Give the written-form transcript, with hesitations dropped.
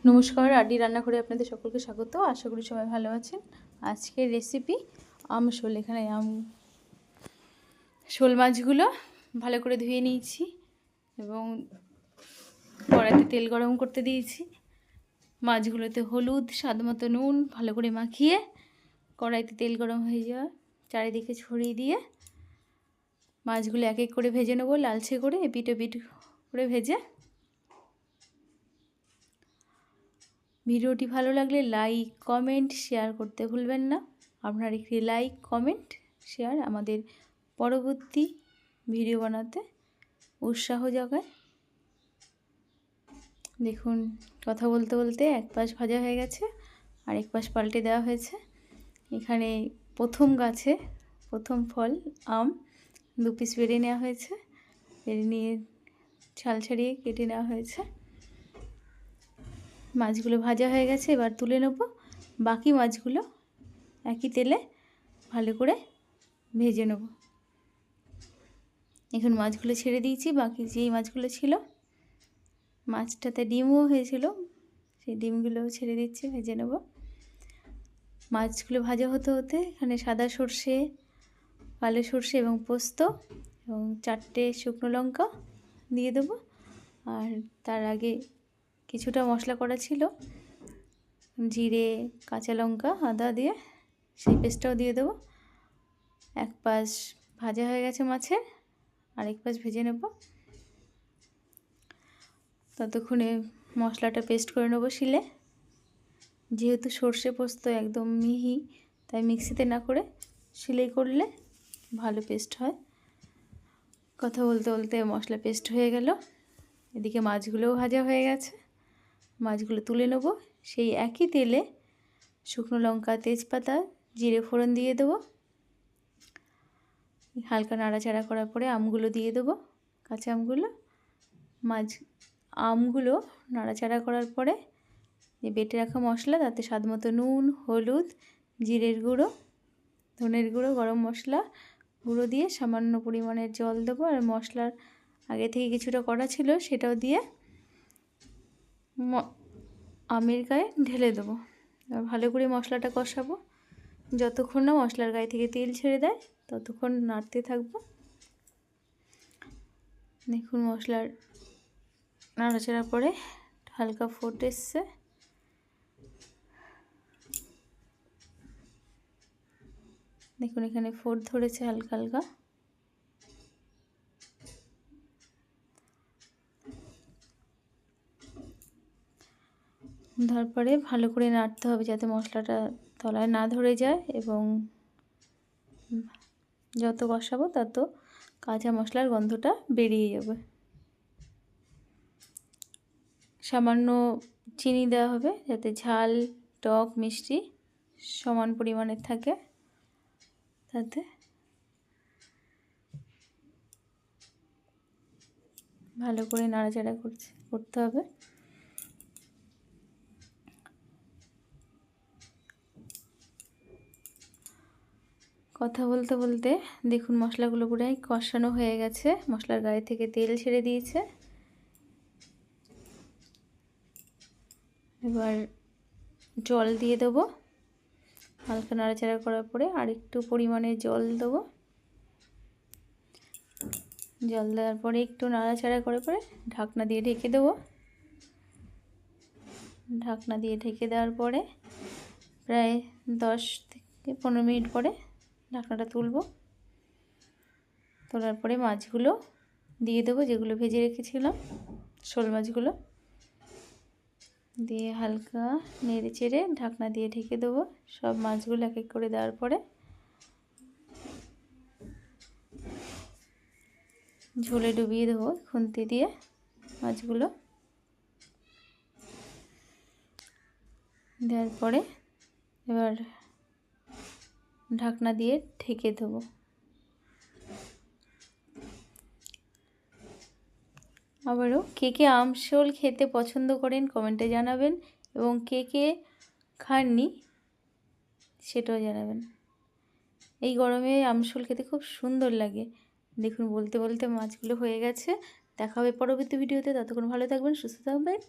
নমস্কার, আড্ডি রান্নাঘরে আপনাদের সকলকে স্বাগত। আশা করি সবাই ভালো আছেন। আজকের রেসিপি শোল। এখানে শোল মাছগুলো ভালো করে ধুয়ে নিয়েছি এবং কড়াইতে তেল গরম করতে দিয়েছি। মাছগুলোতে হলুদ, স্বাদ মতো নুন ভালো করে মাখিয়ে কড়াইতে তেল গরম হয়ে যাওয়া চারিদিকে ছড়িয়ে দিয়ে মাছগুলো এক এক করে ভেজে নেবো, লালচে করে এপিট ওপিট করে ভেজে। ভিডিওটি ভালো লাগলে লাইক, কমেন্ট, শেয়ার করতে ভুলবেন না। আপনার একটি লাইক, কমেন্ট, শেয়ার আমাদের পরবর্তী ভিডিও বানাতে উৎসাহ জাগায়। দেখুন, কথা বলতে বলতে এক পাশ ভাজা হয়ে গেছে, আর এক পাশ পাল্টে দেওয়া হয়েছে। এখানে প্রথম গাছে প্রথম ফল আম 2 পিস বেড়ে নেওয়া হয়েছে। বেড়ে নিয়ে ছাল ছাড়িয়ে কেটে নেওয়া হয়েছে। মাছগুলো ভাজা হয়ে গেছে, এবার তুলে নেব। বাকি মাছগুলো একই তেলে ভালো করে ভেজে নেব। এখন মাছগুলো ছেড়ে দিয়েছি। বাকি যেই মাছগুলো ছিল, মাছটাতে ডিমও হয়েছিল, সেই ডিমগুলোও ছেড়ে দিচ্ছি, ভেজে নেব। মাছগুলো ভাজা হতে হতে এখানে সাদা সর্ষে, কালো সর্ষে এবং পোস্ত এবং 4টে শুকনো লঙ্কা দিয়ে দেবো। আর তার আগে কিছুটা মশলা করা ছিল, জিরে, কাঁচা লঙ্কা, আদা দিয়ে সেই পেস্টটাও দিয়ে দেবো। এক পাশ ভাজা হয়ে গেছে মাছের, আরেক পাশ ভেজে নেব। ততক্ষণে মশলাটা পেস্ট করে নেবো শিলে। যেহেতু সর্ষে পোস্ত একদম মিহি, তাই মিক্সিতে না করে শিলেই করলে ভালো পেস্ট হয়। কথা বলতে বলতে মশলা পেস্ট হয়ে গেল। এদিকে মাছগুলোও ভাজা হয়ে গেছে। মাছগুলো তুলে নেব। সেই একই তেলে শুকনো লঙ্কা, তেজপাতা, জিরে ফোড়ন দিয়ে দেবো। হালকা নাড়াচাড়া করার পরে আমগুলো দিয়ে দেবো, কাঁচা আমগুলো। আমগুলো নাড়াচাড়া করার পরে যে বেটে রাখা মশলা, তাতে স্বাদ মতো নুন, হলুদ, জিরের গুঁড়ো, ধনের গুঁড়ো, গরম মশলা গুঁড়ো দিয়ে সামান্য পরিমাণের জল দেবো। আর মশলার আগে থেকে কিছুটা করা ছিল, সেটাও দিয়ে আমের গায়ে ঢেলে দেবো। আর ভালো করে মশলাটা কষাবো। যতক্ষণ না মশলার গায়ে থেকে তেল ছেড়ে দেয়, ততক্ষণ নাড়তে থাকবো। দেখুন, মশলার নাড়াচাড়া পরে হালকা ফোট এসছে। দেখুন, এখানে ফোট ধরেছে হালকা হালকা। তারপরে ভালো করে নাড়তে হবে যাতে মশলাটা তলায় না ধরে যায়, এবং যত কষাবো তত কাঁচা মশলার গন্ধটা বেরিয়ে যাবে। সামান্য চিনি দেওয়া হবে যাতে ঝাল, টক, মিষ্টি সমান পরিমাণের থাকে। তাতে ভালো করে নাড়াচাড়া করতে হবে। কথা বলতে বলতে দেখুন, মশলাগুলো পুরাই কষানো হয়ে গেছে। মশলার গায়ে থেকে তেল ছেড়ে দিয়েছে। এবার জল দিয়ে দেবো। হালকা নাড়াচাড়া করার পরে আর একটু পরিমাণে জল দেবো। জল দেওয়ার পরে একটু নাড়াচাড়া করে পরে ঢাকনা দিয়ে ঢেকে দেবো। ঢাকনা দিয়ে ঢেকে দেওয়ার পরে প্রায় 10 থেকে 15 মিনিট পরে ঢাকনাটা তুলবো। তোলার পরে মাছগুলো দিয়ে দেবো, যেগুলো ভেজে রেখেছিলাম, শোল মাছগুলো দিয়ে হালকা নেড়ে চেড়ে ঢাকনা দিয়ে ঢেকে দেবো। সব মাছগুলো এক এক করে দেওয়ার পরে ঝোলে ডুবিয়ে দেবো খুন্তি দিয়ে মাছগুলো। দেওয়ার পরে এবার ঢাকনা দিয়ে ঢেকে দেবো। আবারও কে কে আমশোল খেতে পছন্দ করেন কমেন্টে জানাবেন, এবং কে কে খাননি সেটাও জানাবেন। এই গরমে আমশোল খেতে খুব সুন্দর লাগে। দেখুন, বলতে বলতে মাছগুলো হয়ে গেছে। দেখা হবে পরবর্তী ভিডিওতে। ততক্ষণ ভালো থাকবেন, সুস্থ থাকবেন।